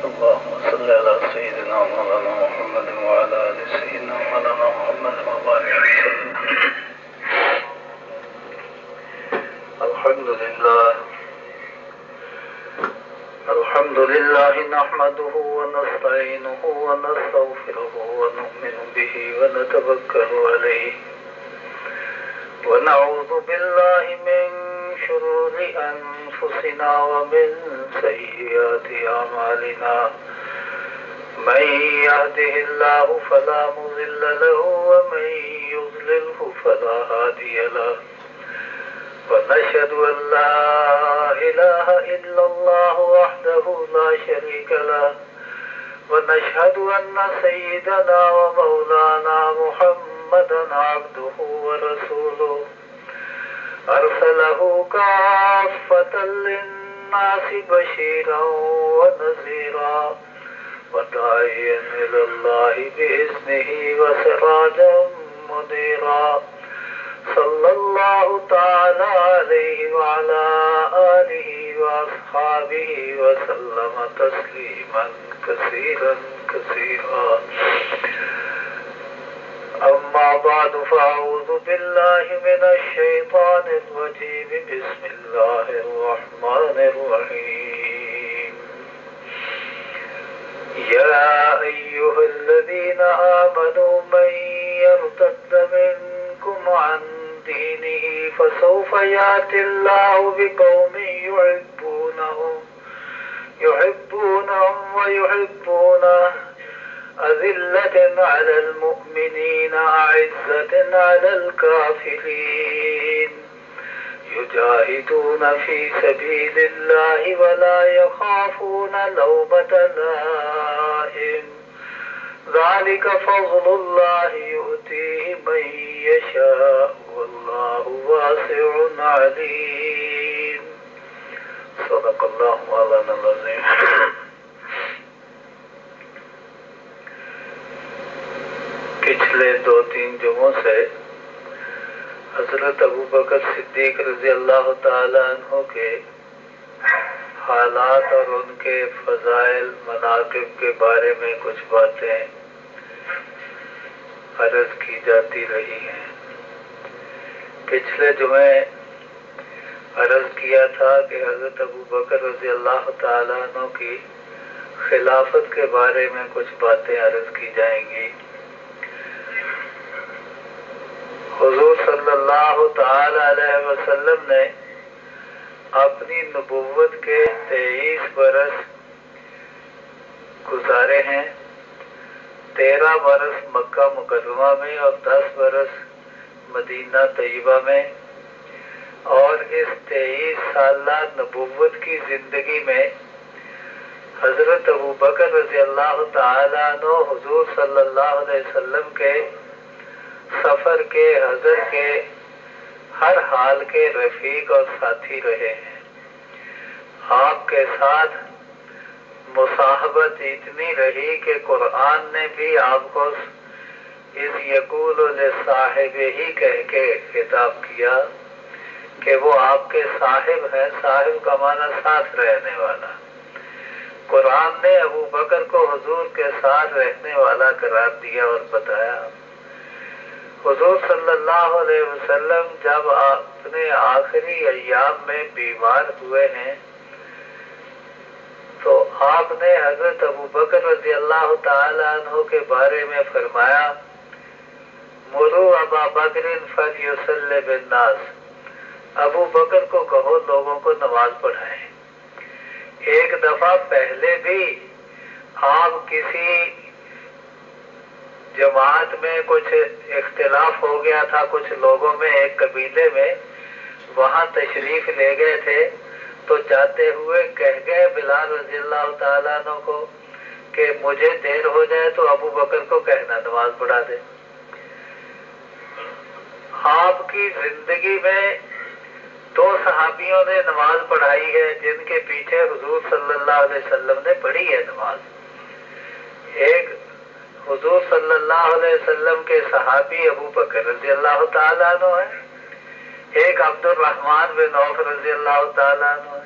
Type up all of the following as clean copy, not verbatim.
اللهم صل على سيدنا مولانا محمد وعلى آل سيدنا مولانا محمد وبارك وسلم. الحمد لله نحمده ونستعينه ونستغفره ونؤمن به ونتوكل عليه ونعوذ بالله من شرور أنفسنا ومن سيئات أعمالنا. من يهده الله فلا مضل له ومن يضلله فلا هادي له. ونشهد أن لا إله إلا الله وحده لا شريك له. ونشهد أن سيدنا ومولانا محمدا عبده ورسوله أرسله كافة للناس بشيرا ونذيرا وداعيا إلى الله بإذنه وسراجا منيرا. صلى الله تعالى عليه وعلى آله وأصحابه وسلم تسليما كثيرا كثيرا. أما بعد فأعوذ بالله من الشيطان الرجيم. بسم الله الرحمن الرحيم. يا أيها الذين آمنوا من يرتد منكم عن دينه فسوف يأتي الله بقوم يحبونهم ويحبونه أذلة على المؤمنين أعزة على الكافرين يجاهدون في سبيل الله ولا يخافون لومة لائم. ذلك فضل الله يؤتيه من يشاء والله واسع عليم. صدق الله مولانا العظيم. پچھلے 2-3 جمعوں سے حضرت ابوبکر صدیق رضی اللہ تعالی عنہ کے حالات اور ان کے فضائل مناقب کے بارے میں کچھ باتیں عرض کی جاتی رہی ہیں. پچھلے جمعے عرض کیا تھا کہ حضرت ابوبکر رضی اللہ تعالی عنہ کی خلافت کے بارے میں کچھ باتیں عرض کی جائیں گی. حضور صلی اللہ تعالی علیہ وسلم نے اپنی نبوت کے 23 برس گزارے ہیں. 13 برس مکہ مکرمہ میں اور 10 برس مدینہ طیبہ میں. اور اس 23 سالہ نبوت کی زندگی میں حضرت ابوبکر رضی اللہ تعالیٰ عنہ حضور صلی اللہ علیہ وسلم کے سفر کے حضر کے ہر حال کے رفیق اور ساتھی رہے ہیں. آپ کے ساتھ مصاحبت اتنی رہی کہ قرآن نے بھی آپ کو اذ یقول لصاحبہ ہی کہہ کے خطاب کیا کہ وہ آپ کے صاحب ہیں. صاحب کا معنی ساتھ رہنے والا. قرآن نے ابوبکر کو حضور کے ساتھ رہنے والا قرار دیا اور بتایا. حضور صلی اللہ علیہ وسلم جب اپنے آخری ایام میں بیمار ہوئے ہیں تو آپ نے حضرت ابوبکر رضی اللہ تعالی عنہ کے بارے میں فرمایا مروا ابا بکر فلیصلی بالناس. ابو بکر کو کہو لوگوں کو نماز پڑھائیں. ایک دفعہ پہلے بھی آپ کسی جماعت میں کچھ اختلاف ہو گیا تھا کچھ لوگوں میں ایک قبیلے میں, وہاں تشریف لے گئے تھے تو جاتے ہوئے کہہ گئے بلال رضی اللہ تعالیٰ عنہ کو کہ مجھے دیر ہو جائے تو ابو بکر کو کہنا نماز پڑھا دے. آپ کی زندگی میں 2 صحابیوں نے نماز پڑھائی ہے جن کے پیچھے حضور صلی اللہ علیہ وسلم نے پڑھی ہے نماز. ایک حضور صلی اللہ علیہ وسلم کے صحابی ابو بکر رضی اللہ تعالیٰ عنہ ہے, ایک عبد الرحمن بن عوف رضی اللہ تعالیٰ عنہ ہے.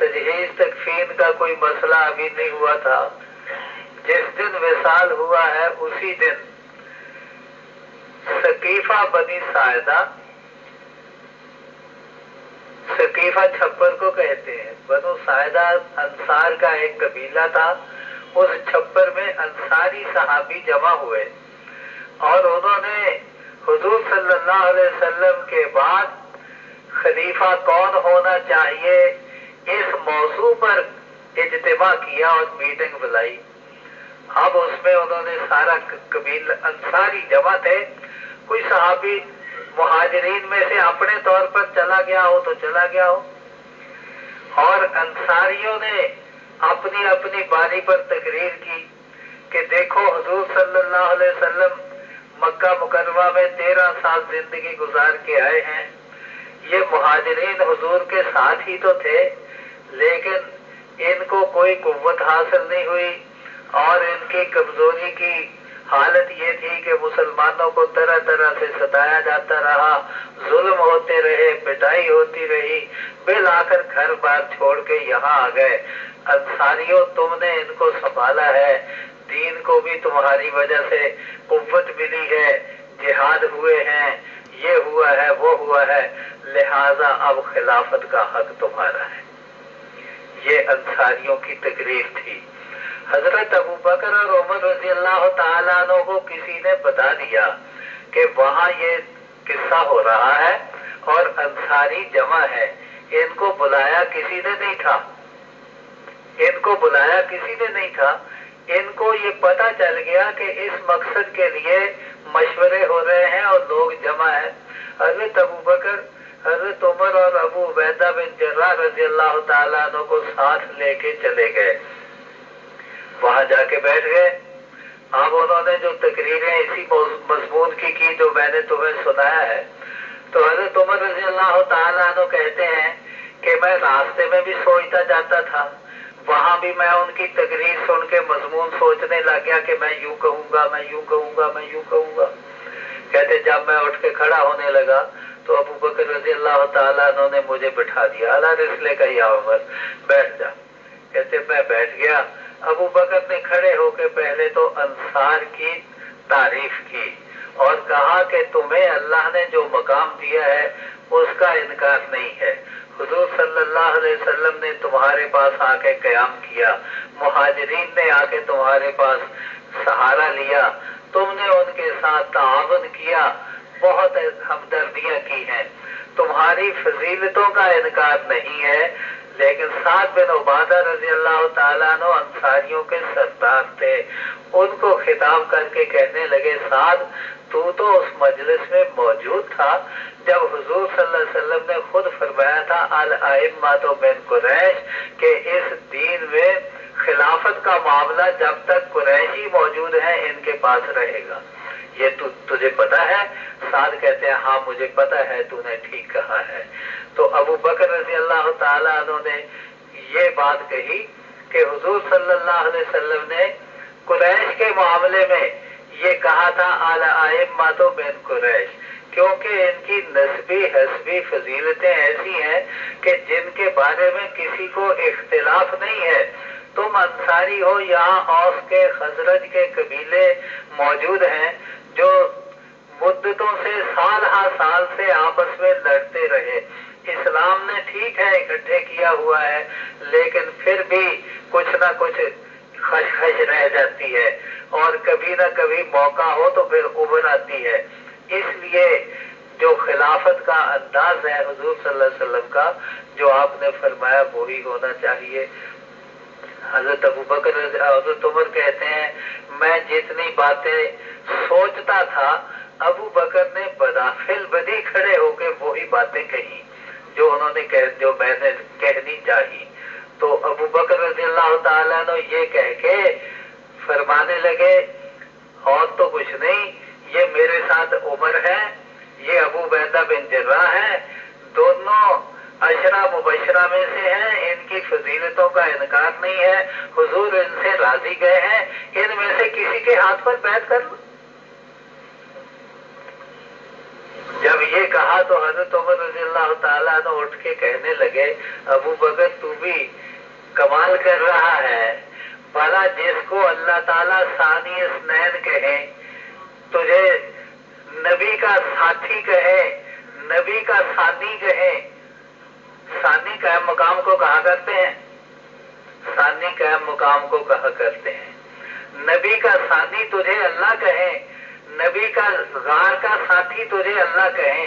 تجہیز تکفین کا کوئی مسئلہ ابھی نہیں ہوا تھا. جس دن وصال ہوا ہے اسی دن ثقیفہ بنی ساعدہ، ثقیفہ چھپر کو کہتے ہیں، بنو ساعدہ انصار کا ایک قبیلہ تھا. اس چھپر میں انصاری صحابی جمع ہوئے اور انہوں نے حضور صلی اللہ علیہ وسلم کے بعد خلیفہ کون ہونا چاہیے اس موضوع پر اجتماع کیا اور میٹنگ بلائی. اب اس میں انہوں نے سارا قبیلہ انصاری جمع تھے. کوئی صحابی مہاجرین میں سے اپنے طور پر چلا گیا ہو تو چلا گیا ہو، اور انصاریوں نے اپنی اپنی باری پر تقریر کی کہ دیکھو حضور صلی اللہ علیہ وسلم مکہ مکرمہ میں 13 سال زندگی گزار کے آئے ہیں. یہ مہاجرین حضور کے ساتھ ہی تو تھے، لیکن ان کو کوئی قوت حاصل نہیں ہوئی اور ان کی کمزوری کی حالت یہ تھی کہ مسلمانوں کو طرح طرح سے ستایا جاتا رہا، ظلم ہوتے رہے، پٹائی ہوتی رہی، بالآخر گھر بار چھوڑ کے یہاں آ گئے. انصاریوں تم نے ان کو سنبھالا ہے، دین کو بھی تمہاری وجہ سے قوت ملی ہے، جہاد ہوئے ہیں، یہ ہوا ہے وہ ہوا ہے، لہذا اب خلافت کا حق تمہارا ہے. یہ انصاریوں کی تقریر تھی. حضرت ابو بکر اور عمر رضی اللہ تعالیٰ عنہ کو کسی نے بتا دیا کہ وہاں یہ قصہ ہو رہا ہے اور انصاری جمع ہے. ان کو بلایا کسی نے نہیں تھا، ان کو بلایا کسی نے نہیں تھا. ان کو یہ پتہ چل گیا کہ اس مقصد کے لیے مشورے ہو رہے ہیں اور لوگ جمع ہیں. حضرت ابو بکر، حضرت عمر اور ابو عبیدہ بن جراح رضی اللہ تعالیٰ عنہ کو ساتھ لے کے چلے گئے. وہاں جا کے بیٹھ گئے. اب انہوں نے جو تقریریں اسی مضمون کی جو میں نے تمہیں سنایا ہے. تو حضرت عمر رضی اللہ تعالیٰ عنہ کہتے ہیں کہ میں راستے میں بھی سوچتا جاتا تھا، وہاں بھی میں ان کی تقریر سن کے مضمون سوچنے لگ گیا کہ میں یوں کہوں گا، میں یوں کہوں گا، میں یوں کہوں گا. کہتے جب میں اٹھ کے کھڑا ہونے لگا تو ابو بکر رضی اللہ تعالیٰ عنہ نے مجھے بٹھا دیا. اعلیٰ رسلے کا یا عمر بیٹھ جا. کہتے میں بیٹھ گیا. ابو بکر نے کھڑے ہو کے پہلے تو انصار کی تعریف کی اور کہا کہ تمہیں اللہ نے جو مقام دیا ہے اس کا انکار نہیں ہے. حضور صلی اللہ علیہ وسلم نے تمہارے پاس آ کے قیام کیا، مہاجرین نے آ کے تمہارے پاس سہارا لیا، تم نے ان کے ساتھ تعاون کیا، بہت ہمدردیاں کی ہیں، تمہاری فضیلتوں کا انکار نہیں ہے. لیکن سعد بن عبادہ رضی اللہ تعالیٰ عنہ انصاریوں کے سردار تھے. ان کو خطاب کر کے کہنے لگے سعد تو اس مجلس میں موجود تھا جب حضور صلی اللہ علیہ وسلم نے خود فرمایا تھا الائمۃ من قریش کہ اس دین میں خلافت کا معاملہ جب تک قریشی موجود ہیں ان کے پاس رہے گا. یہ تجھے پتا ہے؟ سعد کہتے ہیں ہاں مجھے پتا ہے، تو نے ٹھیک کہا ہے. تو ابو بکر رضی اللہ تعالیٰ عنہ نے یہ بات کہی کہ حضور صلی اللہ علیہ وسلم نے قریش کے معاملے میں یہ کہا تھا الائمۃ من قریش، کیونکہ ان کی نسبی حسبی فضیلتیں ایسی ہیں کہ جن کے بارے میں کسی کو اختلاف نہیں ہے. تم انصاری ہو، یہاں اوس کے خزرج کے قبیلے موجود ہیں جو مدتوں سے سال ہا سال سے آپس میں لڑتے رہے. اسلام نے ٹھیک ہے اکٹھے کیا ہوا ہے، لیکن پھر بھی کچھ نہ کچھ خشخش رہ جاتی ہے اور کبھی نہ کبھی موقع ہو تو پھر ابھر آتی ہے. اس لیے جو خلافت کا انداز ہے حضور صلی اللہ علیہ وسلم کا، جو آپ نے فرمایا وہی ہونا چاہیے. حضرت ابو بکر حضرت عمر کہتے ہیں میں جتنی باتیں سوچتا تھا ابو بکر نے بداخل بدی کھڑے ہو کے وہی باتیں کہی جو انہوں نے جو میں نے کہنی چاہی. تو ابو بکر رضی اللہ تعالیٰ نے یہ کہہ کے فرمانے لگے اور تو کچھ نہیں، یہ میرے ساتھ عمر ہے، یہ ابو عبیدہ بن جراح ہے، دونوں عشرہ مبشرہ میں سے ہیں، ان کی فضیلتوں کا انکار نہیں ہے، حضور ان سے راضی گئے ہیں، ان میں سے کسی کے ہاتھ پر بیعت کر لو. جب یہ کہا تو حضرت عمر رضی اللہ تعالیٰ عنہ اٹھ کے کہنے لگے ابو بکر تو بھی کمال کر رہا ہے، بھلا جس کو اللہ تعالیٰ ثانی اثنین کہے، تجھے نبی کا ساتھی کہے، نبی کا ثانی کہے، ثانی قائم مقام کو کہا کرتے ہیں، ثانی قائم مقام کو کہا کرتے ہیں، نبی کا ثانی تجھے اللہ کہے، نبی کا غار کا ساتھی تجھے اللہ کہے،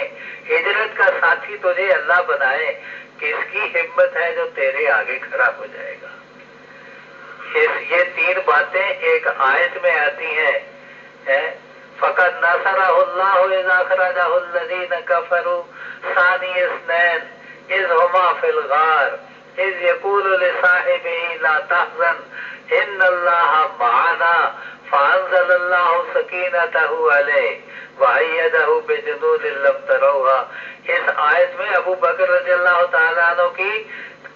ہجرت کا ساتھی تجھے اللہ بنائے، کس کی ہمت ہے جو تیرے آگے کھڑا ہو جائے گا؟ یہ تین باتیں ایک آیت میں آتی ہیں، فقط نصرہ اللہ اذا اخرجہ الذین کفروا ثانی اثنین اذ ہما فی الغار اذ یقول لصاحبہ لا تحزن ان اللہ معنا فانزل اللہ سکینتہ علیہ وأیدہ بجنود لم تروہا۔ اس آیت میں ابو بکر رضی اللہ تعالیٰ عنہ کی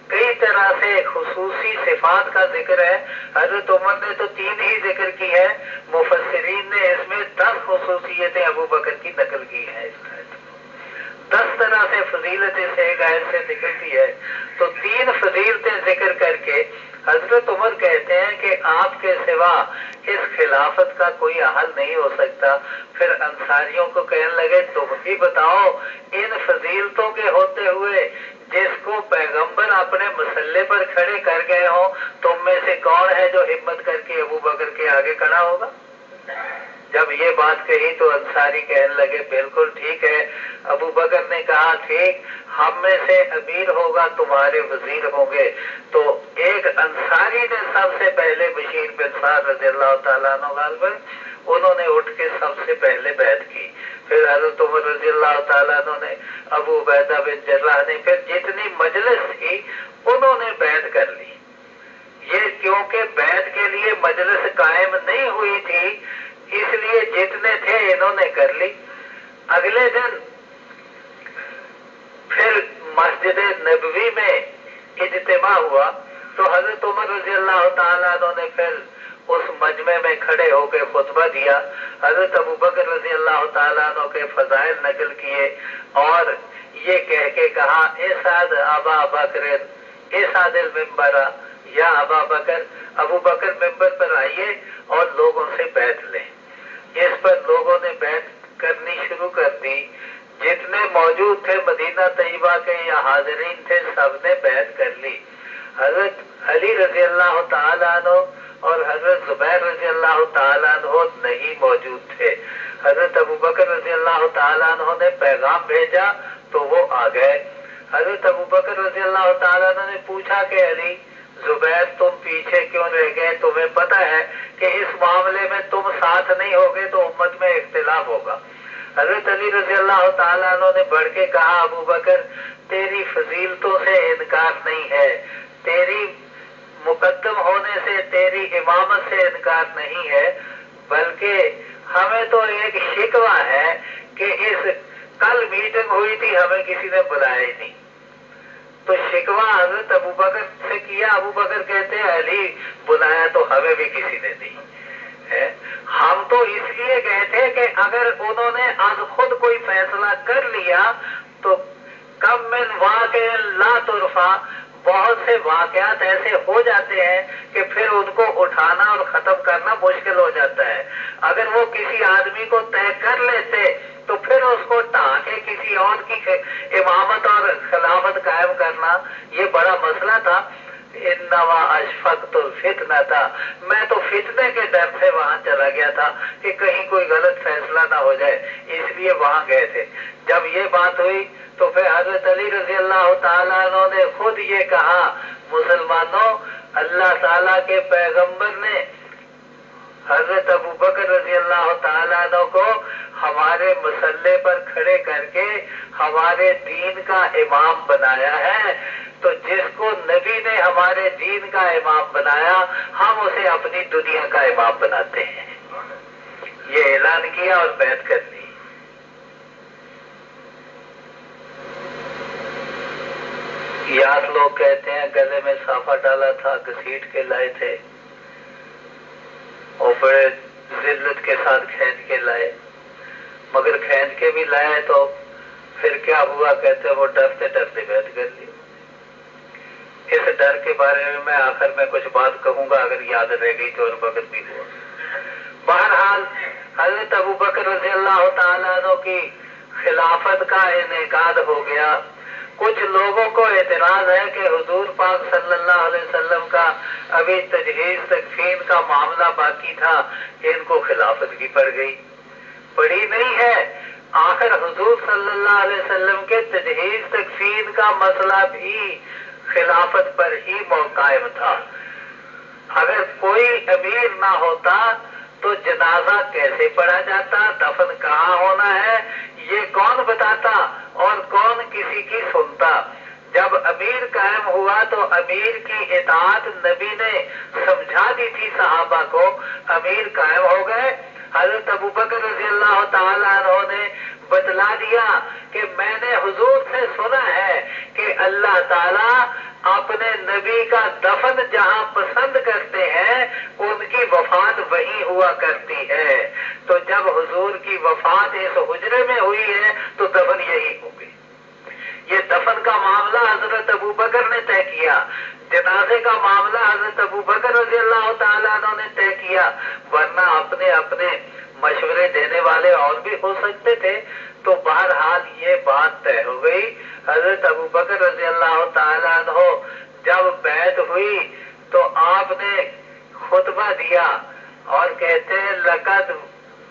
کئی طرح سے خصوصی صفات کا ذکر ہے۔ حضرت عمر نے تو 3 ہی ذکر کی ہے، مفسرین نے اس میں 10 خصوصیتیں ابو بکر کی نقل کی ہیں۔ اس آیت میں 10 طرح سے فضیلتیں سے ایک آیت سے نکلتی ہے، تو 3 فضیلتیں ذکر کر کے حضرت عمر کہتے ہیں کہ آپ کے سوا اس خلافت کا کوئی حل نہیں ہو سکتا۔ پھر انصاریوں کو کہنے لگے تم ہی بتاؤ ان فضیلتوں کے ہوتے ہوئے جس کو پیغمبر اپنے مسلح پر کھڑے کر گئے ہوں، تم میں سے کون ہے جو ہمت کر کے ابو بکر کے آگے کھڑا ہوگا؟ جب یہ بات کہی تو انصاری کہنے لگے بالکل ٹھیک ہے۔ ابو بکر نے کہا ٹھیک، ہم میں سے امیر ہوگا تمہارے وزیر ہوں گے۔ تو ایک انصاری نے سب سے پہلے بشیر بن سعد رضی اللہ تعالیٰ عنہ غالباً انہوں نے اٹھ کے سب سے پہلے بیعت کی، پھر حضرت عمر رضی اللہ تعالیٰ عنہ نے، ابو عبیدہ بن جراح نے، پھر جتنی مجلس تھی انہوں نے بیعت کر لی۔ یہ کیونکہ بیعت کے لیے مجلس قائم نہیں ہوئی تھی اس لیے جتنے تھے انہوں نے کر لی۔ اگلے دن پھر مسجد نبوی میں اجتماع ہوا تو حضرت عمر رضی اللہ تعالیٰ عنہ نے پھر اس مجمع میں کھڑے ہو کے خطبہ دیا، حضرت ابو بکر رضی اللہ تعالیٰ عنہ کے فضائل نقل کیے اور یہ کہہ کے کہا اسعد ابا بکر اسعد المنبر یا ابا بکر، ابو بکر ممبر پر آئیے اور لوگوں سے بیعت لیں۔ اس پر لوگوں نے بیعت کرنی شروع کر دی، جتنے موجود تھے مدینہ طیبہ کے یا حاضرین تھے سب نے بیعت کر لی۔ حضرت علی رضی اللہ تعالیٰ عنہ اور حضرت زبیر رضی اللہ تعالیٰ عنہ نہیں موجود تھے۔ حضرت ابو بکر رضی اللہ تعالیٰ عنہ نے پیغام بھیجا تو وہ آ گئے۔ حضرت ابو بکر رضی اللہ تعالیٰ عنہ نے پوچھا کہ علی زبیر تم پیچھے کیوں رہ گئے؟ تمہیں پتہ ہے کہ اس معاملے میں تم ساتھ نہیں ہوگے تو امت میں اختلاف ہوگا۔ حضرت علی رضی اللہ تعالیٰ عنہ نے بڑھ کے کہا ابو بکر تیری فضیلتوں سے انکار نہیں ہے، تیری مقدم ہونے سے، تیری امامت سے انکار نہیں ہے، بلکہ ہمیں تو ایک شکوہ ہے کہ اس کل میٹنگ ہوئی تھی ہمیں کسی نے بلایا ہی نہیں۔ تو شکوہ حضرت ابو بکر سے کیا، ابو بکر کہتے ہیں علی بلایا تو ہمیں بھی کسی نے نہیں ہے، ہم تو اس لیے گئے تھے کہ اگر انہوں نے از خود کوئی فیصلہ کر لیا تو کم من واقع لا ترفع، بہت سے واقعات ایسے ہو جاتے ہیں کہ پھر ان کو اٹھانا اور ختم کرنا مشکل ہو جاتا ہے۔ اگر وہ کسی آدمی کو طے کر لیتے تو پھر اس کو ٹھا کے کسی اور کی امامت اور خلافت قائم کرنا یہ بڑا مسئلہ تھا۔ انما اشفقت الفتنہ تھا، میں تو فتنے کے ڈر سے وہاں چلا گیا تھا کہ کہیں کوئی غلط فیصلہ نہ ہو جائے، اس لیے وہاں گئے تھے۔ جب یہ بات ہوئی تو پھر حضرت علی رضی اللہ تعالیٰ عنہ نے خود یہ کہا مسلمانوں اللہ تعالیٰ کے پیغمبر نے حضرت ابو بکر رضی اللہ تعالیٰ عنہ کو ہمارے مسلح پر کھڑے کر کے ہمارے دین کا امام بنایا ہے، تو جس کو نبی نے ہمارے دین کا امام بنایا ہم اسے اپنی دنیا کا امام بناتے ہیں۔ یہ اعلان کیا اور بیعت کر لی۔ یاد لوگ کہتے ہیں گلے میں صافہ ڈالا تھا، گھسیٹ کے لائے تھے اور بڑے ذلت کے ساتھ کھینچ کے لائے، مگر کھینچ کے بھی لائے تو پھر کیا ہوا؟ کہتے وہ ڈرتے ڈرتے بیعت کر لی۔ اس ڈر کے بارے میں آخر میں کچھ بات کہوں گا، اگر یاد رہ گئی تو، اور وقت بھی ہوا۔ بہرحال حضرت ابوبکر رضی اللہ تعالیٰ عنہ کی خلافت کا انعقاد ہو گیا۔ کچھ لوگوں کو اعتراض ہے کہ حضور پاک صلی اللہ علیہ وسلم کا ابھی تجہیز تکفین کا معاملہ باقی تھا، ان کو خلافت کی پڑ گئی۔ پڑی نہیں ہے، آخر حضور صلی اللہ علیہ وسلم کے تجہیز تکفین کا مسئلہ بھی خلافت پر ہی قائم تھا۔ اگر کوئی امیر نہ ہوتا تو جنازہ کیسے پڑھا جاتا، دفن کہاں ہونا ہے، یہ کون بتاتا اور کون کسی کی سنتا؟ جب امیر قائم ہوا تو امیر کی اطاعت نبی نے سمجھا دی تھی صحابہ کو، امیر قائم ہو گئے۔ حضرت ابوبکر رضی اللہ تعالیٰ عنہ نے بتلا دیا کہ میں نے حضور سے سنا ہے کہ اللہ تعالیٰ اپنے نبی کا دفن جہاں پسند کرتے ہیں ان کی وفات وہیں ہوا کرتی ہے، تو جب حضور کی وفات اس حجرے میں ہوئی ہے تو دفن یہی ہوگی۔ یہ دفن کا معاملہ حضرت ابوبکر نے طے کیا، جنازے کا معاملہ حضرت ابوبکر رضی اللہ تعالیٰ عنہ نے طے کیا، ورنہ اپنے اپنے مشورے دینے والے اور بھی ہو سکتے تھے۔ تو بہرحال یہ بات طے ہو گئی۔ حضرت ابوبکر رضی اللہ تعالیٰ عنہ جب بیعت ہوئی تو آپ نے خطبہ دیا اور کہتے ہیں لقد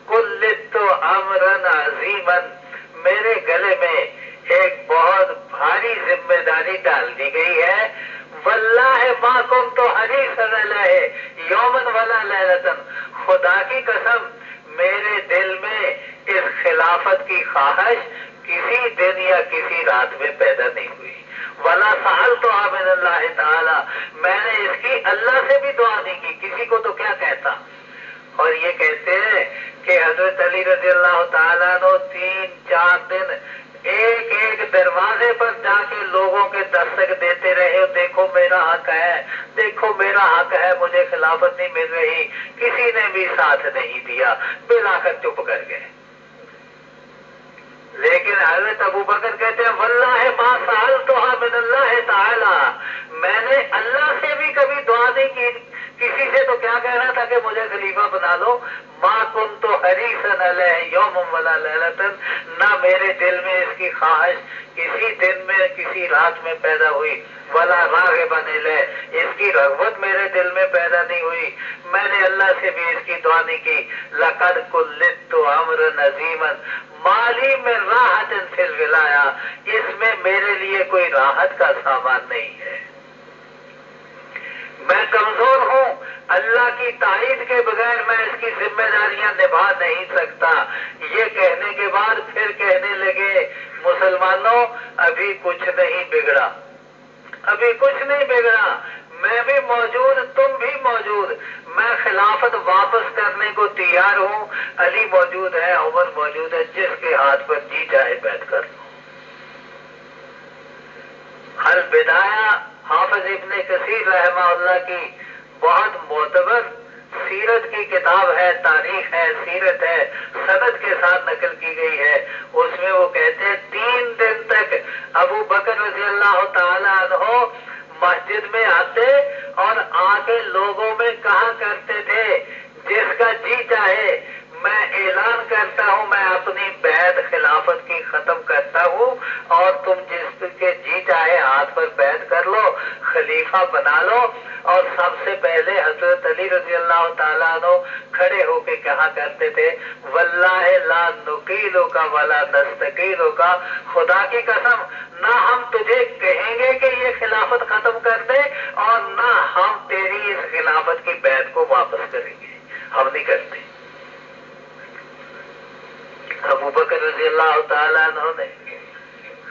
کلت امرا عظیما، میرے گلے میں ایک بہت بھاری ذمہ داری ڈال دی گئی ہے۔ واللہ ما کنت حریصا علیہ یوما ولا لیلۃ، خدا کی قسم میرے دل میں اس خلافت کی خواہش کسی دن یا کسی رات میں پیدا نہیں ہوئی۔ ولا سألتها من اللہ تعالی، میں نے اس کی اللہ سے بھی دعا نہیں کی، کسی کو تو کیا کہتا۔ اور یہ کہتے ہیں کہ حضرت علی رضی اللہ تعالیٰ عنہ 3-4 دن ایک ایک دروازے پر جا کے لوگوں کے دستک دیتے رہے، دیکھو میرا حق ہے، دیکھو میرا حق ہے، مجھے خلافت نہیں مل رہی، کسی نے بھی ساتھ نہیں دیا، بالآخر چپ کر گئے۔ لیکن حضرت ابوبکر کہتے ہیں واللہ ما سألتها من اللہ تعالی، میں نے اللہ سے بھی کبھی دعا نہیں کی، کسی سے تو کیا کہنا تھا کہ مجھے خلیفہ بنا لو۔ ما کنت حریصا علیہ یوم ولا لیلۃ، نہ میرے دل میں اس کی خواہش کسی دن میں کسی رات میں پیدا ہوئی، ولا راغبا الیہ، اس کی رغبت میرے دل میں پیدا نہیں ہوئی، میں نے اللہ سے بھی اس کی دعا نہیں کی۔ لقد کلت امرا عظیما مالی میں راحت فی الولایہ، اس میں میرے لیے کوئی راحت کا سامان نہیں ہے، میں کمزور ہوں، اللہ کی تائید کے بغیر میں اس کی ذمہ داریاں نبھا نہیں سکتا۔ یہ کہنے کے بعد پھر کہنے لگے مسلمانوں ابھی کچھ نہیں بگڑا، ابھی کچھ نہیں بگڑا، میں بھی موجود، تم بھی موجود، میں خلافت واپس کرنے کو تیار ہوں، علی موجود ہے، عمر موجود ہے، جس کے ہاتھ پر جی چاہے بیعت کر لو۔ البدایہ حافظ ابن کثیر رحمہ اللہ کی بہت معتبر سیرت کی کتاب ہے، تاریخ ہے، سیرت ہے، سند کے ساتھ نقل کی گئی ہے۔ اس میں وہ کہتے ہیں 3 دن تک ابو بکر رضی اللہ تعالی عنہ مسجد میں آتے اور آ کے لوگوں میں کہا کرتے تھے جس کا جی چاہے میں اعلان کرتا ہوں، میں اپنی بیعت خلافت کی ختم کرتا ہوں، اور تم جس کے جی چاہے ہاتھ پر بیعت کر لو، خلیفہ بنا لو۔ اور سب سے پہلے حضرت علی رضی اللہ تعالیٰ عنہ کھڑے ہو کے کہا کرتے تھے واللہ لا نقیلو کا ولا نستقیلو کا، خدا کی قسم نہ ہم تجھے کہیں گے کہ یہ خلافت ختم کر دے اور نہ ہم تیری اس خلافت کی بیعت کو واپس کریں گے، ہم نہیں کرتے۔ ابو بکر رضی اللہ تعالیٰ عنہ نے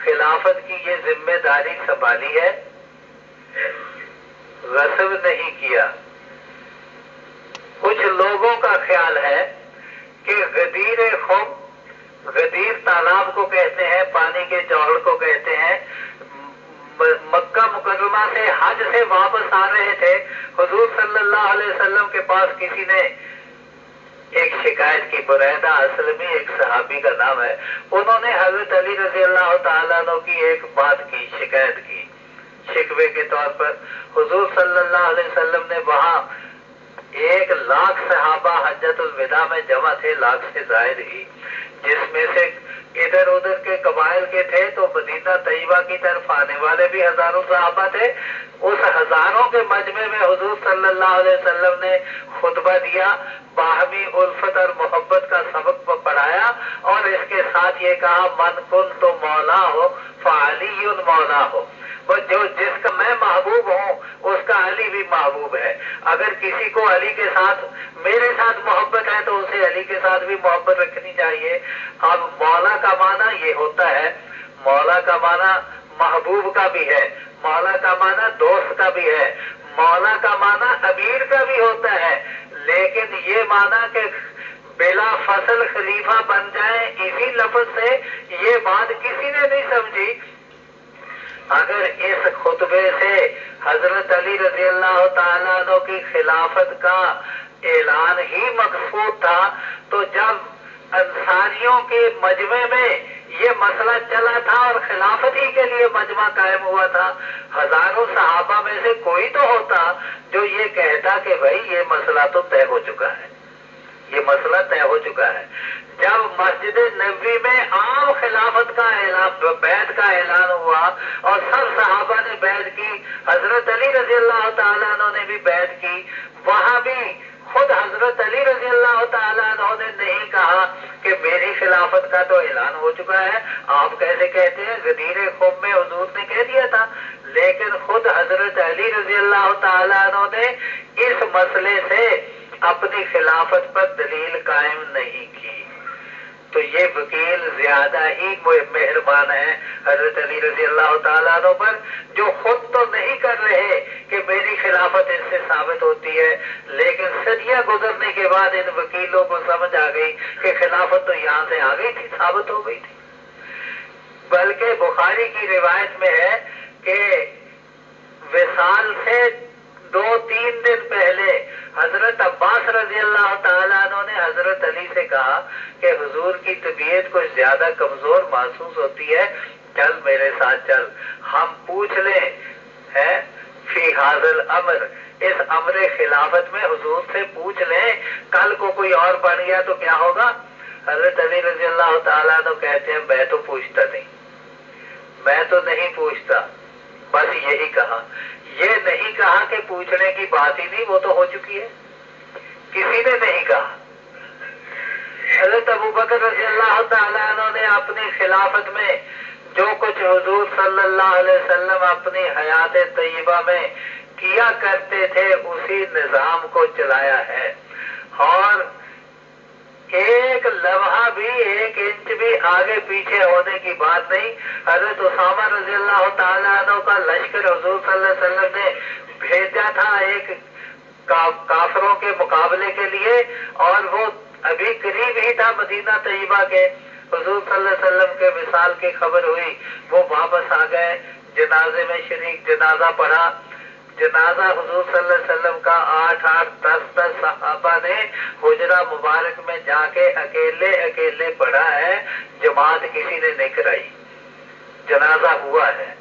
خلافت کی یہ ذمہ داری سنبھالی ہے، غصب نہیں کیا۔ کچھ لوگوں کا خیال ہے کہ غدیر خم، غدیر تالاب کو کہتے ہیں، پانی کے جوہر کو کہتے ہیں، مکہ مکرمہ سے حج سے واپس آ رہے تھے، حضور صلی اللہ علیہ وسلم کے پاس کسی نے ایک شکایت کی. بریدہ اسلمی ایک صحابی کا نام ہے. انہوں نے حضرت علی رضی اللہ تعالیٰ عنہ کی ایک بات کی, شکایت کی شکوے کے طور پر. حضور صلی اللہ علیہ وسلم نے وہاں 1,00,000 صحابہ حجۃ الوداع میں جمع تھے, 1,00,000 سے زائد ہی, جس میں سے ادھر ادھر کے قبائل کے تھے, تو مدینہ طیبہ کی طرف آنے والے بھی ہزاروں صحابہ تھے. اس ہزاروں کے مجمع میں حضور صلی اللہ علیہ وسلم نے خطبہ دیا, باہمی الفت اور محبت کا سبق پڑھایا, اور اس کے ساتھ یہ کہا من کن تو مولا ہو فعلی مولا ہو. جو جس کا میں محبوب ہوں اس کا علی بھی محبوب ہے. اگر کسی کو علی کے ساتھ میرے ساتھ محبت ہے تو اسے علی کے ساتھ بھی محبت رکھنی چاہیے. اب مولا کا معنی یہ ہوتا ہے, مولا کا معنی محبوب کا بھی ہے, مولا کا معنی دوست کا بھی ہے, مولا کا معنی امیر کا بھی ہوتا ہے. لیکن یہ معنی کہ بلا فصل خلیفہ بن جائیں اسی لفظ سے, یہ بات کسی نے نہیں سمجھی. اگر اس خطبے سے حضرت علی رضی اللہ تعالیٰ عنہ کی خلافت کا اعلان ہی مقصود تھا, تو جب انصاریوں کے مجمع میں یہ مسئلہ چلا تھا اور خلافت ہی کے لیے مجمع قائم ہوا تھا, ہزاروں صحابہ میں سے کوئی تو ہوتا جو یہ کہتا کہ بھائی یہ مسئلہ تو طے ہو چکا ہے, یہ مسئلہ طے ہو چکا ہے. جب مسجد نبوی میں عام خلافت کا اعلان, بیعت کا اعلان ہوا اور سب صحابہ نے بیعت کی, حضرت علی رضی اللہ تعالیٰ عنہ نے بھی بیعت کی, وہاں بھی خود حضرت علی رضی اللہ تعالیٰ عنہ نے نہیں کہا کہ میری خلافت کا تو اعلان ہو چکا ہے, آپ کیسے کہتے ہیں, غدیر خم میں حضور نے کہہ دیا تھا. لیکن خود حضرت علی رضی اللہ تعالیٰ عنہ نے اس مسئلے سے اپنی خلافت پر دلیل قائم نہیں کی. تو یہ وکیل زیادہ ہی مہربان ہے حضرت علی رضی اللہ تعالیٰ عنہ پر, جو خود تو نہیں کر رہے کہ میری خلافت اس سے ثابت ہوتی ہے, لیکن صدیاں گزرنے کے بعد ان وکیلوں کو سمجھ آ گئی کہ خلافت تو یہاں سے آ گئی تھی, ثابت ہو گئی تھی. بلکہ بخاری کی روایت میں ہے کہ وصال سے 2-3 دن پہلے حضرت عباس رضی اللہ تعالیٰ عنہ نے حضرت علی سے کہا کہ حضور کی طبیعت کچھ زیادہ کمزور محسوس ہوتی ہے, چل میرے ساتھ چل, ہم پوچھ لیں ہے فی حاضل امر, اس امر خلافت میں حضور سے پوچھ لیں, کل کو کوئی اور بن گیا تو کیا ہوگا. حضرت علی رضی اللہ تعالیٰ عنہ کہتے ہیں میں تو پوچھتا نہیں, میں تو نہیں پوچھتا, بس یہی کہا. یہ نہیں کہا کہ پوچھنے کی بات ہی نہیں, وہ تو ہو چکی ہے, کسی نے نہیں کہا. حضرت ابوبکر رضی اللہ تعالیٰ عنہ نے اپنی خلافت میں جو کچھ حضور صلی اللہ علیہ وسلم اپنی حیات طیبہ میں کیا کرتے تھے اسی نظام کو چلایا ہے, اور ایک لمحہ بھی 1 انچ بھی آگے پیچھے ہونے کی بات نہیں. حضرت اسامہ رضی اللہ تعالیٰ عنہ کا لشکر حضور صلی اللہ علیہ وسلم نے بھیجا تھا ایک کافروں کے مقابلے کے لیے, اور وہ ابھی قریب ہی تھا مدینہ طیبہ کے. حضور صلی اللہ علیہ وسلم کے وصال کی خبر ہوئی, وہ واپس آ گئے, جنازے میں شریک, جنازہ پڑھا. جنازہ حضور صلی اللہ علیہ وسلم کا 8-8, 10-10 صحابہ نے حجرہ مبارک میں جا کے اکیلے اکیلے پڑھا ہے, جماعت کسی نے نہیں کرائی. جنازہ ہوا ہے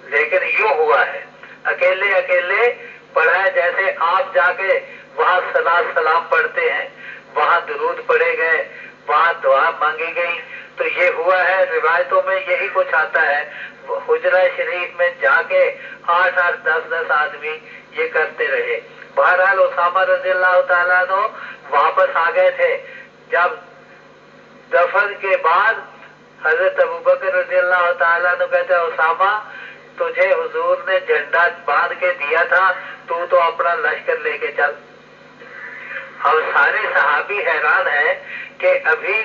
لیکن یوں ہوا ہے, اکیلے اکیلے پڑھا ہے. جیسے آپ جا کے وہاں صلاۃ سلام پڑھتے ہیں, وہاں درود پڑھے گئے, وہاں دعا مانگی گئی, تو یہ ہوا ہے. روایتوں میں یہی کچھ آتا ہے. حجرہ شریف میں جا کے 8-8, 10-10 آدمی یہ کرتے رہے. بہرحال اسامہ رضی اللہ تعالیٰ عنہ واپس آ گئے تھے. جب دفن کے بعد حضرت ابوبکر رضی اللہ تعالیٰ عنہ کہتے ہیں اسامہ تجھے حضور نے جھنڈا باندھ کے دیا تھا, تو اپنا لشکر لے کے چل. اب سارے صحابی حیران ہیں کہ ابھی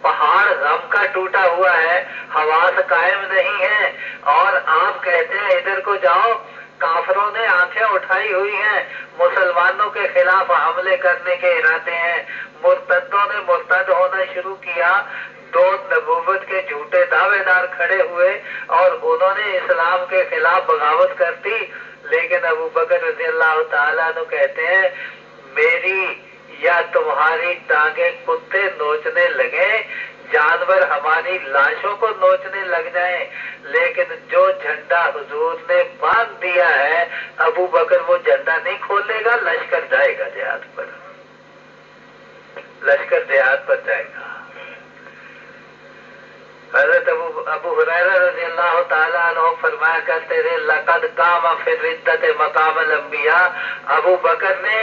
پہاڑ غم کا ٹوٹا ہوا ہے, حواس قائم نہیں ہے, اور آپ کہتے ہیں ادھر کو جاؤ. کافروں نے آنکھیں اٹھائی ہوئی ہیں, مسلمانوں کے خلاف حملے کرنے کے ارادے ہیں, مرتدوں نے مرتد ہونا شروع کیا. 2 نبوت کے جھوٹے دعوے دار کھڑے ہوئے اور انہوں نے اسلام کے خلاف بغاوت کر دی. لیکن ابو بکر رضی اللہ تعالیٰ عنہ کہتے ہیں میری یا تمہاری ٹانگیں کتے نوچنے لگے، جانور ہماری لاشوں کو نوچنے لگ جائیں، لیکن جو جھنڈا حضور نے باندھ دیا ہے ابو بکر وہ جھنڈا نہیں کھولے گا، لشکر جائے گا جہاد پر، لشکر جہاد پر جائے گا۔ حضرت ابو ہریرہ رضی اللہ تعالیٰ عنہ فرمایا کرتے تھے لقد قام فی الردۃ مقام الانبیاء، ابو بکر نے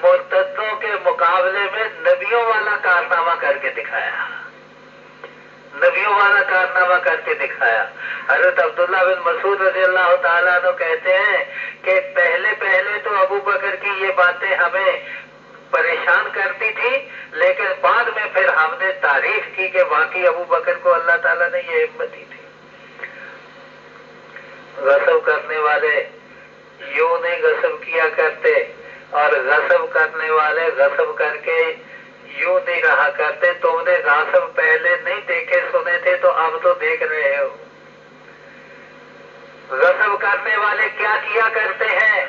مرتدوں کے مقابلے میں نبیوں والا کارنامہ کر کے دکھایا، نبیوں والا کارنامہ کر کے دکھایا۔ حضرت عبداللہ بن مسعود رضی اللہ تعالیٰ عنہ کہتے ہیں کہ پہلے تو ابو بکر کی یہ باتیں ہمیں پریشان کرتی تھی، لیکن بعد میں پھر ہم نے تعریف کی کہ واقعی ابو بکر کو اللہ تعالیٰ نے یہ ہمت دی تھی۔ غصب کرنے والے یوں نہیں غصب کیا کرتے، اور غصب کرنے والے غصب کر کے یوں نہیں رہا کرتے۔ تم نے غصب پہلے نہیں دیکھے سنے تھے تو اب تو دیکھ رہے ہو۔ غصب کرنے والے کیا کیا کرتے ہیں؟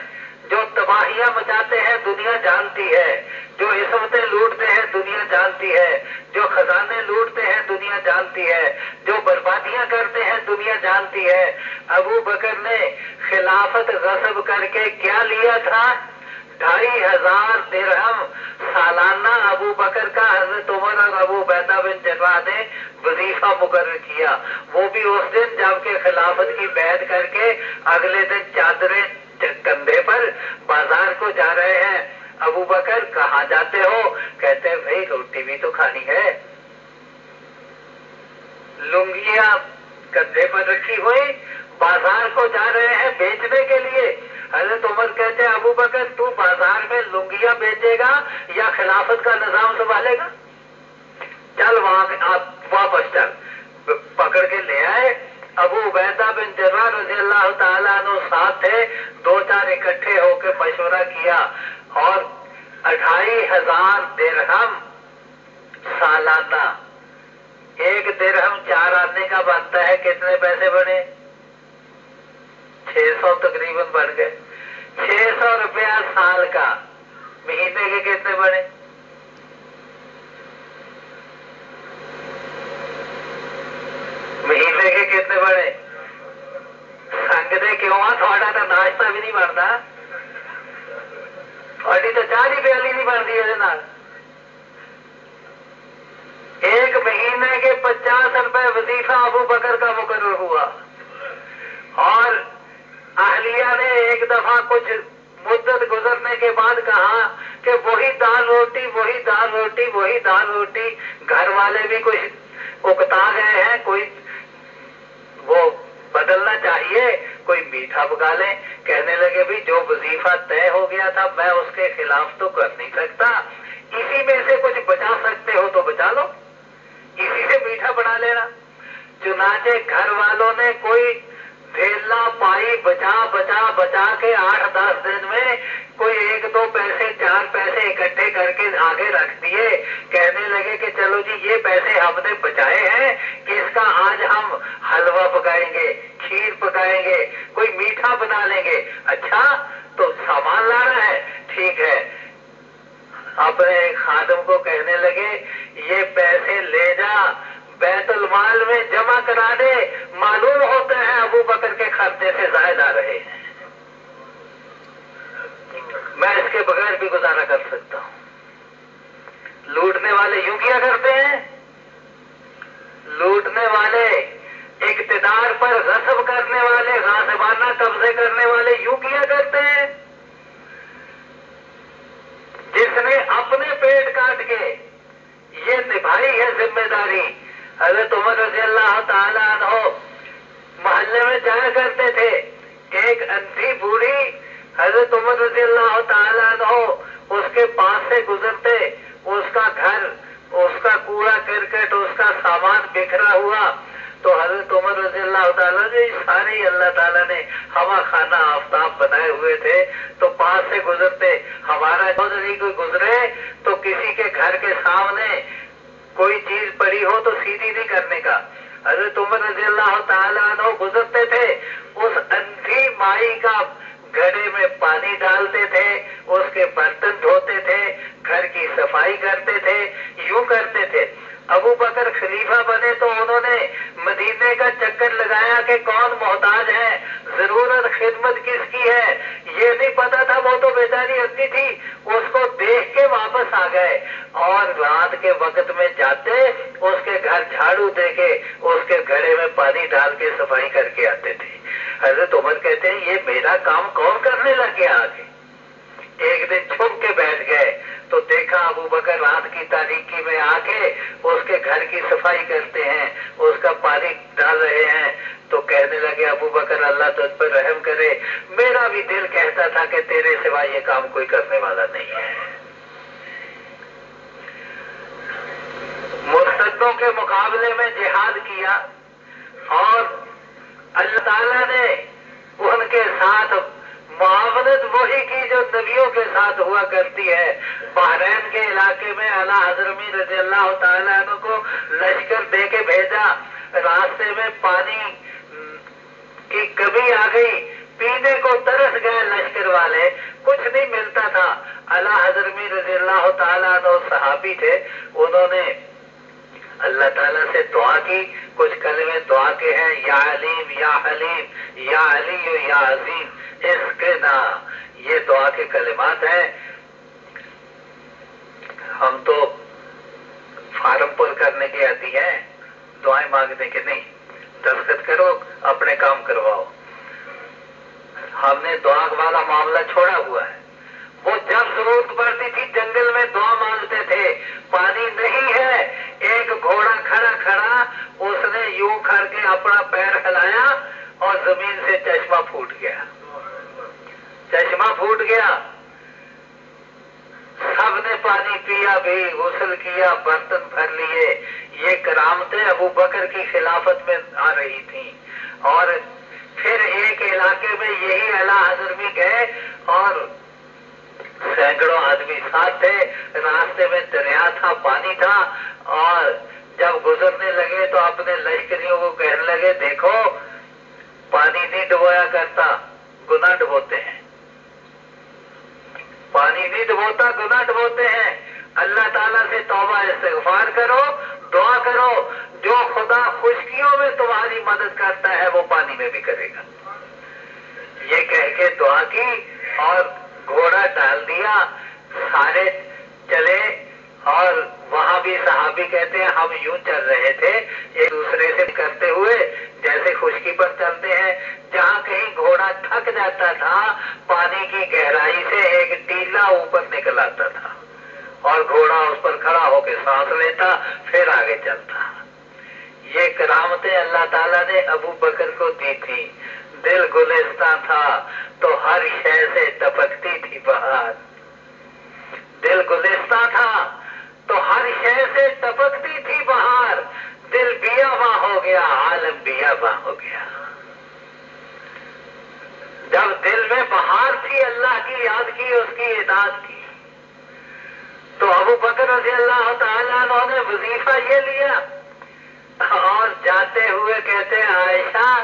جو تباہیاں مچاتے ہیں دنیا جانتی ہے، جو عصمتیں لوٹتے ہیں دنیا جانتی ہے، جو خزانے لوٹتے ہیں دنیا جانتی ہے، جو بربادیاں کرتے ہیں دنیا جانتی ہے۔ ابو بکر نے خلافت غصب کر کے کیا لیا تھا؟ 2500 درہم سالانہ ابو بکر کا حضرت عمر اور ابو عبیدہ بن جراح نے وظیفہ مقرر کیا، وہ بھی اس دن جب کہ خلافت کی بیعت کر کے اگلے دن چادریں کندھے پر بازار کو جا رہے ہیں۔ ابو بکر کہاں جاتے ہو؟ کہتے ہیں بھائی روٹی بھی تو کھانی ہے۔ لنگیاں کندھے پر رکھی ہوئی بازار کو جا رہے ہیں بیچنے کے لیے۔ حضرت عمر کہتے ہیں ابو بکر تو بازار میں لنگیاں بیچے گا یا خلافت کا نظام سنبھالے گا؟ چل وہاں واپس چل۔ پکڑ کے لے آئے۔ ابو عبیدہ بن جراح رضی اللہ تعالیٰ عنہ ساتھ تھے، 2-4 اکٹھے ہو کے مشورہ کیا اور 2500 درہم سالانہ، 1 درہم 4 آنے کا بنتا ہے، کتنے پیسے بنے؟ 600 تقریباً بن گئے۔ 600 روپیہ سال کا، مہینے کے کتنے بنے؟ مہینے کے کتنے بنے؟ سنگتے کیوں آ؟ تھوڑا تو ناشتہ بھی نہیں بنتا، تھوڑی تو چاہ کی پیالی نہیں بنتی یہ۔ ایک مہینے کے 50 روپے وظیفہ ابو بکر کا مقرر ہوا، اور اہلیہ نے ایک دفعہ کچھ مدت گزرنے کے بعد کہا کہ وہی دال روٹی، وہی دال روٹی، وہی دال روٹی۔ گھر والے بھی کچھ اکتا گئے ہیں، کوئی وہ بدلنا چاہیے، کوئی میٹھا پکا لیں۔ کہنے لگے بھی جو وظیفہ طے ہو گیا تھا میں اس کے خلاف تو کر نہیں سکتا، اسی میں سے کچھ بچا سکتے ہو تو بچا لو، اسی سے میٹھا بنا لینا۔ چنانچہ گھر والوں نے کوئی ڈھیلا پائی بچا بچا بچا کے 8-10 دن میں کوئی 1-2 پیسے 4 پیسے اکٹھے کر کے آگے رکھ دیے۔ کہنے لگے کہ چلو جی یہ پیسے ہم نے بچائے ہیں، اس کا آج ہم حلوہ پکائیں گے، کھیر پکائیں گے، کوئی میٹھا بنا لیں گے۔ اچھا تو سامان لانا ہے، ٹھیک ہے۔ اپنے خادم کو کہنے لگے یہ پیسے لے جا بیت المال میں جمع کرا دے، معلوم ہوتا ہے ابو بکر کے خرچے سے زائد آ رہے ہیں، میں اس کے بغیر بھی گزارا کر سکتا ہوں۔ لوٹنے والے یوں کیا کرتے ہیں، لوٹنے والے، اقتدار پر غصب کرنے والے، غاصبانہ قبضے کرنے والے یوں کیا کرتے ہیں۔ جس نے اپنے پیٹ کاٹ کے یہ نبھائی ہے ذمہ داری۔ حضرت عمر رضی اللہ تعالیٰ عنہ محلے میں جایا کرتے تھے، ایک اندھی بوڑھی حضرت عمر رضی اللہ تعالیٰ عنہ اس کے پاس سے گزرتے، اس کا گھر، اس کا کوڑا کرکٹ، اس کا سامان بکھرا ہوا، تو حضرت عمر رضی اللہ تعالیٰ نے سارے اللہ تعالیٰ نے ہوا خانہ آفتاب بنائے ہوئے تھے، تو پاس سے گزرتے، ہمارا چودھری کوئی گزرے تو کسی کے گھر کے سامنے کوئی چیز پڑی ہو تو سیدھی نہیں کرنے کا۔ حضرت عمر رضی اللہ تعالیٰ عنہ گزرتے تھے، اس اندھی مائی کا گھڑے میں پانی ڈالتے تھے، اس کے برتن دھوتے تھے، گھر کی صفائی کرتے تھے، یوں کرتے تھے۔ ابو بکر خلیفہ بنے تو انہوں نے مدینے کا چکر لگایا کہ کون محتاج ہے، ضرورت خدمت کس کی ہے، یہ نہیں پتا تھا۔ وہ تو بیچاری اپنی تھی، اس کو دیکھ کے واپس آ گئے اور رات کے وقت میں جاتے اس کے گھر جھاڑو دے کے اس کے گھڑے میں پانی ڈال کے صفائی کر کے آتے تھے۔ حضرت عمر کہتے ہیں یہ میرا کام کون کرنے لگ گیا آگے؟ ایک دن چھپ کے بیٹھ گئے تو دیکھا ابو بکر رات کی تاریکی میں آ کے اس کے گھر کی صفائی کرتے ہیں، اس کا پانی ڈال رہے ہیں۔ تو کہنے لگے ابو بکر اللہ تجھ پر رحم کرے، میرا بھی دل کہتا تھا کہ تیرے سوا یہ کام کوئی کرنے والا نہیں ہے۔ مرتدوں کے مقابلے میں جہاد کیا اور اللہ تعالیٰ نے ان کے ساتھ معاونت وہی کی جو نبیوں کے ساتھ ہوا کرتی ہے۔ بحرین کے علاقے میں اعلیٰ حضرمی رضی اللہ تعالیٰ عنہ کو لشکر دے کے بھیجا، راستے میں پانی کی کمی آ گئی، پینے کو ترس گئے لشکر والے، کچھ نہیں ملتا تھا۔ اعلیٰ حضرمی رضی اللہ تعالیٰ عنہ صحابی تھے، انہوں نے اللہ تعالیٰ سے دعا کی۔ کچھ کلمے دعا کے ہیں، یا علیم یا حلیم یا علی یا عظیم اسقنا، یہ دعا کے کلمات ہیں۔ ہم تو فارم پر کرنے کے عادی ہیں، دعائیں مانگنے کے نہیں۔ دستخط کرو، اپنے کام کرواؤ۔ ہم نے دعا والا معاملہ چھوڑا ہوا ہے۔ وہ جب ضرورت پڑتی تھی جنگل میں دعا مانگتے تھے، پانی نہیں ہے، ایک گھوڑا کھڑا اس نے یوں کر کے اپنا پیر ہلایا اور زمین سے چشمہ پھوٹ گیا، چشمہ پھوٹ گیا۔ سب نے پانی پیا بھی، غسل کیا، برتن بھر لیے۔ یہ کرامتیں ابو بکر کی خلافت میں آ رہی تھیں۔ اور پھر ایک علاقے میں یہی اعلیٰ حضرمی گئے اور سینکڑوں آدمی ساتھ تھے، راستے میں دریا تھا، پانی تھا، اور جب گزرنے لگے تو اپنے لشکریوں کو کہنے لگے دیکھو پانی نہیں ڈبویا کرتا، گناہ ڈبوتے ہیں، پانی نہیں ڈبوتا، گناہ ڈبوتے ہیں۔ اللہ تعالیٰ سے توبہ استغفار کرو، دعا کرو، جو خدا خشکیوں میں تمہاری مدد کرتا ہے وہ پانی میں بھی کرے گا۔ یہ کہہ کے دعا کی اور گھوڑا ڈال دیا، سارے چلے۔ اور وہاں بھی صحابی کہتے ہیں ہم یوں چل رہے تھے ایک دوسرے سے کرتے ہوئے جیسے خشکی پر چلتے ہیں، جہاں کہیں گھوڑا تھک جاتا تھا پانی کی گہرائی سے ایک ٹیلا اوپر نکل آتا تھا اور گھوڑا اس پر کھڑا ہو کے سانس لیتا، پھر آگے چلتا۔ یہ کرامتیں اللہ تعالیٰ نے ابو بکر کو دی تھی۔ دل گلستان تھا تو ہر شے سے ٹپکتی تھی بہار، دل گلستان تھا تو ہر شے سے ٹپکتی تھی بہار، دل بیاباں ہو گیا، عالم بیاباں ہو گیا۔ جب دل میں بہار تھی اللہ کی یاد کی، اس کی اطاعت کی، تو ابو بکر رضی اللہ تعالیٰ عنہ نے وظیفہ یہ لیا اور جاتے ہوئے کہتے ہیں عائشہ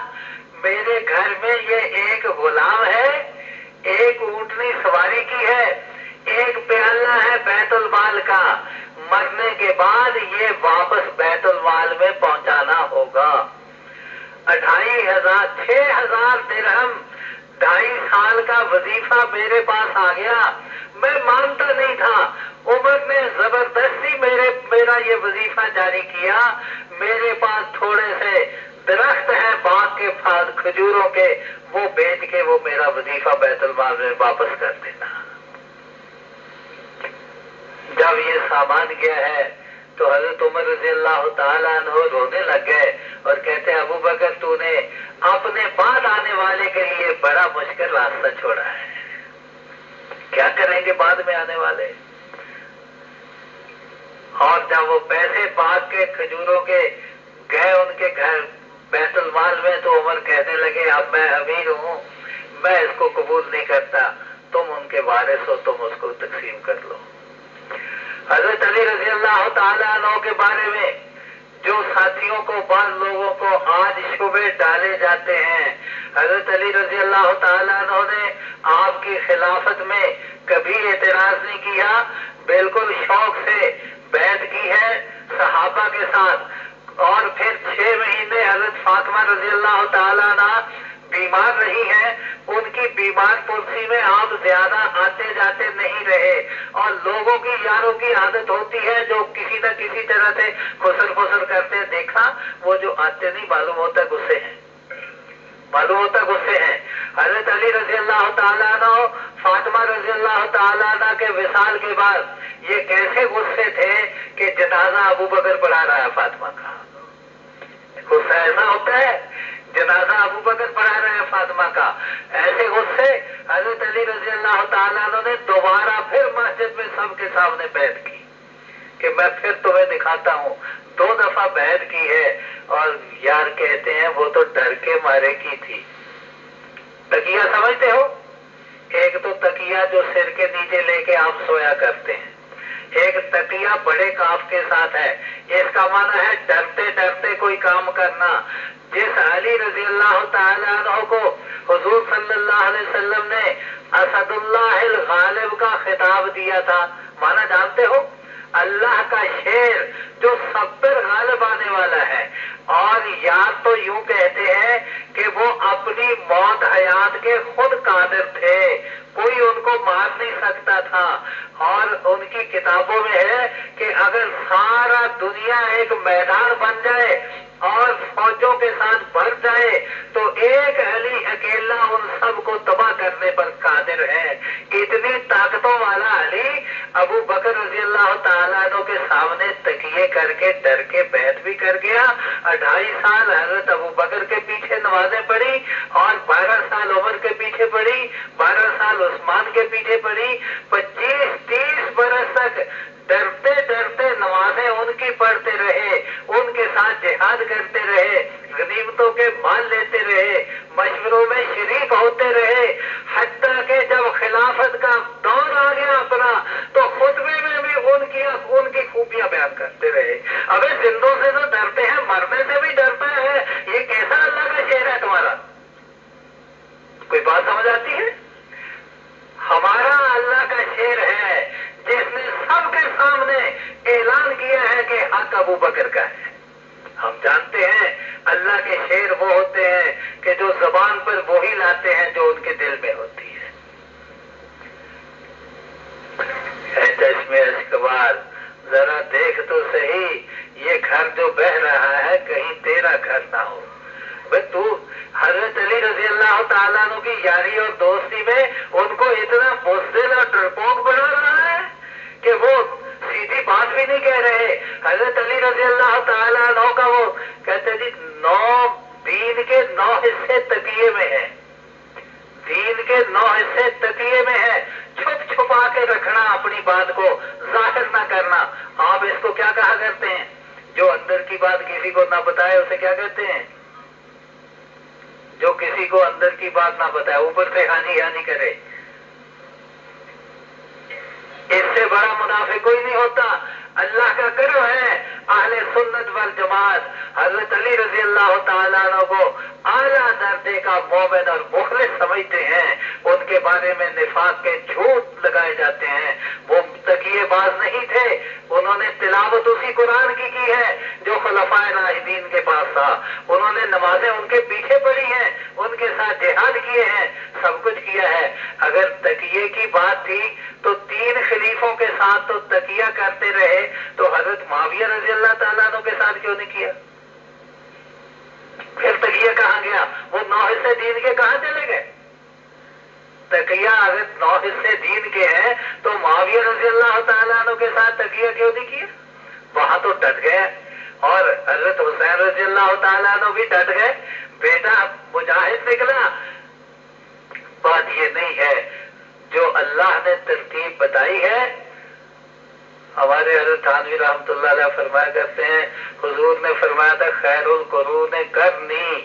میرے گھر میں یہ ایک غلام ہے، ایک اونٹنی سواری کی ہے، ایک پیالہ ہے بیت المال کا، مرنے کے بعد یہ واپس بیت المال میں پہنچانا ہوگا۔ 6,000 درہم 2.5 سال کا وظیفہ میرے پاس آ گیا، میں مانتا نہیں تھا، عمر نے زبردستی میرا یہ وظیفہ جاری کیا۔ میرے پاس تھوڑے سے درخت ہیں باغ کے پھل کھجوروں کے، وہ بیچ کے وہ میرا وظیفہ بیت المال میں واپس کر دینا۔ جب یہ سامان گیا ہے تو حضرت عمر رضی اللہ تعالیٰ عنہ رونے لگ گئے اور کہتے ہیں ابو بکر تو نے اپنے بعد آنے والے کے لیے بڑا مشکل راستہ چھوڑا ہے، کیا کریں گے بعد میں آنے والے؟ اور جب وہ پیسے باغ کے کھجوروں کے گئے ان کے گھر بیت المال میں تو عمر کہنے لگے اب میں امیر ہوں، میں اس کو قبول نہیں کرتا، تم ان کے وارث ہو، تم اس کو تقسیم کر لو۔ حضرت علی رضی اللہ تعالیٰ عنہ کے بارے میں جو ساتھیوں کو بعض لوگوں کو آج شبے ڈالے جاتے ہیں، حضرت علی رضی اللہ تعالیٰ عنہ نے آپ کی خلافت میں کبھی اعتراض نہیں کیا، بالکل شوق سے بیعت کی ہے صحابہ کے ساتھ، اور پھر 6 مہینے حضرت فاطمہ رضی اللہ تعالیٰ عنہ بیمار رہی ہیں. ان کی بیمار پرسی میں آپ زیادہ آتے جاتے نہیں رہے، اور لوگوں کی یاروں کی عادت ہوتی ہے جو کسی نہ کسی طرح سے خسر خسر کرتے دیکھا، وہ جو آتے نہیں معلوم ہوتا غصے ہیں، معلوم ہوتا غصے ہیں. حضرت علی رضی اللہ تعالیٰ عنہ فاطمہ رضی اللہ تعالیٰ عنہ کے وصال کے بعد یہ کیسے غصے تھے کہ جنازہ ابو بکر پڑھا رہا ہے فاطمہ کا. غصہ ایسا ہوتا ہے، جنازہ ابو بکر پڑھا رہے ہیں فاطمہ کا. ایسے غصے حضرت علی رضی اللہ تعالیٰ عنہ نے دوبارہ پھر مسجد میں سب کے سامنے بیعت کی کہ میں پھر تمہیں دکھاتا ہوں. 2 دفعہ بیعت کی ہے، اور یار کہتے ہیں وہ تو ڈر کے مارے کی تھی. تکیہ سمجھتے ہو؟ ایک تو تکیہ جو سر کے نیچے لے کے آپ سویا کرتے ہیں، ایک تکیہ بڑے کاف کے ساتھ ہے. اس کا معنی ہے ڈرتے ڈرتے کوئی کام کرنا. جس علی رضی اللہ تعالیٰ عنہ کو حضور صلی اللہ علیہ وسلم نے اسد اللہ الغالب کا خطاب دیا تھا، معنی جانتے ہو؟ اللہ کا شیر جو سب پر غالب آنے والا ہے. اور یا تو یوں کہتے ہیں کہ وہ اپنی موت حیات کے خود قادر تھے، کوئی ان کو مار نہیں سکتا تھا. اور ان کی کتابوں میں ہے کہ اگر سارا دنیا ایک میدان بن جائے اور فوجوں کے ساتھ بھر جائے تو ایک علی اکیلا ان سب کو تباہ کرنے پر قادر ہے. اتنی طاقتوں والا علی ابو بکر رضی اللہ تعالیٰ عنہ کے سامنے تکیے کر کے ڈر کے بیعت بھی کر گیا. 2.5 سال حضرت ابو بکر کے پیچھے نمازیں پڑھی، اور 12 سال عمر کے پیچھے پڑھی، 12 سال عثمان کے پیچھے پڑھی. 25-30 برس تک ڈرتے ڈرتے نمازیں ان کی پڑھتے رہے، ان کے ساتھ جہاد کرتے رہے، غنیمتوں کے مال لیتے رہے، مشوروں میں شریک ہوتے رہے. حتیٰ کہ جب خلافت کا دور آ گیا اپنا، تو خطبے میں بھی ان کی خوبیاں بیان کرتے رہے. ابھی زندوں سے تو ڈرتے ہیں، مرنے سے بھی ڈرتا ہے. یہ کیسا اللہ کا شعر ہے تمہارا؟ کوئی بات سمجھ آتی ہے؟ ہمارا اللہ کا شعر ہے جس نے سب کے سامنے اعلان کیا ہے کہ حق ابو بکر کا ہے. ہم جانتے ہیں اللہ کے شعر وہ ہوتے ہیں کہ جو زبان پر وہی لاتے ہیں جو ان کے دل میں ہوتی ہے. اے چشمے اشکبار، ذرا دیکھ تو صحیح، یہ گھر جو بہ رہا ہے کہیں تیرا گھر نہ ہو. تو حضرت علی رضی اللہ تعالیٰ عنہ کی یاری اور دوستی میں ان کو اتنا بزدل اور ڈرپوک بنا رہا ہے کہ وہ سیدھی بات بھی نہیں کہہ رہے. حضرت علی رضی اللہ تعالیٰ عنہ کا وہ کہتے جی 9 دین کے 9 حصے تکیے میں ہیں، دین کے 9 حصے تکیے میں ہے. چھپ چھپا کے رکھنا، اپنی بات کو ظاہر نہ کرنا. آپ اس کو کیا کہا کرتے ہیں؟ جو اندر کی بات کسی کو نہ بتائے اسے کیا کہتے ہیں؟ جو کسی کو اندر کی بات نہ بتائے، اوپر سے ہانی کرے. اس سے بڑا منافق کوئی نہیں ہوتا. اللہ کا کرم ہے اہل سنت والجماعت حضرت علی رضی اللہ تعالیٰ عنہ کو اعلیٰ درجے کا مومن اور مخلص سمجھتے ہیں. ان کے بارے میں نفاق کے جھوٹ لگائے جاتے ہیں. وہ تکیے باز نہیں تھے، انہوں نے تلاوت اسی قرآن کی ہے جو خلفائے راشدین کے پاس تھا. انہوں نے نمازیں ان کے پیچھے پڑھی ہیں، ان کے ساتھ جہاد کیے ہیں، سب کچھ کیا ہے. اگر تکیے کی بات تھی تو 3 خلیفوں کے ساتھ تو تکیہ کرتے رہے، تو حضرت معاویہ رضی اللہ تعالیٰ عنہ کے ساتھ کیوں نہیں کیا؟ پھر تکیہ کہاں گیا؟ وہ 9 حصے دین کے کہاں چلے گئے؟ تکیہ اگر 9 حصے دین کے ہیں تو معاویہ رضی اللہ تعالیٰ عنہ کے ساتھ تکیہ کیوں نہیں کیا؟ وہاں تو ڈٹ گئے. اور حضرت حسین رضی اللہ تعالیٰ عنہ بھی ڈٹ گئے، بیٹا مجاہد نکلا. بات یہ نہیں ہے، جو اللہ نے ترتیب بتائی ہے. ہمارے حضرت تھانوی رحمۃ اللہ علیہ فرمایا کرتے ہیں، حضور نے فرمایا تھا خیر القرون کرنی.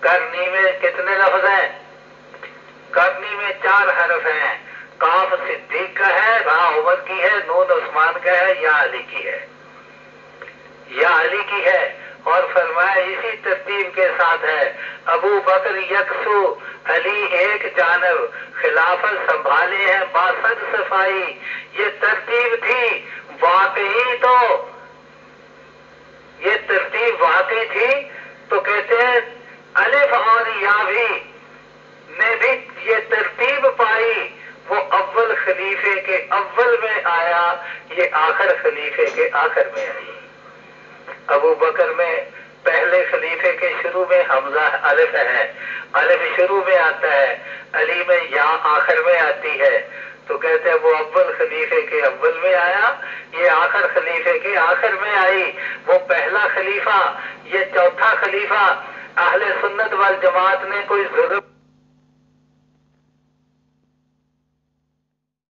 کرنی میں کتنے لفظ ہیں؟ کرنی میں 4 حرف ہیں. کاف صدیق کا ہے، راء عمر کی ہے، نون عثمان کا ہے، یا علی کی ہے، یا علی کی ہے. اور فرمایا اسی ترتیب کے ساتھ ہے ابو بکر یکسو علی ایک جانب خلافت سنبھالے ہیں باصد صفائی، یہ ترتیب تھی واقعی، تو یہ ترتیب واقعی تھی تو کہتے ہیں الف اور یا بھی نے بھی یہ ترتیب پائی، وہ اول خلیفے کے اول میں آیا، یہ آخر خلیفے کے آخر میں آئی۔ ابو بکر میں پہلے خلیفے کے شروع میں حمزہ الف ہے، الف شروع میں آتا ہے، علی میں یا آخر میں آتی ہے، تو کہتے ہیں وہ اول خلیفے کے اول میں آیا، یہ آخر خلیفے کے آخر میں آئی۔ وہ پہلا خلیفہ، یہ چوتھا خلیفہ، اہل سنت والجماعت نے کوئی ظلم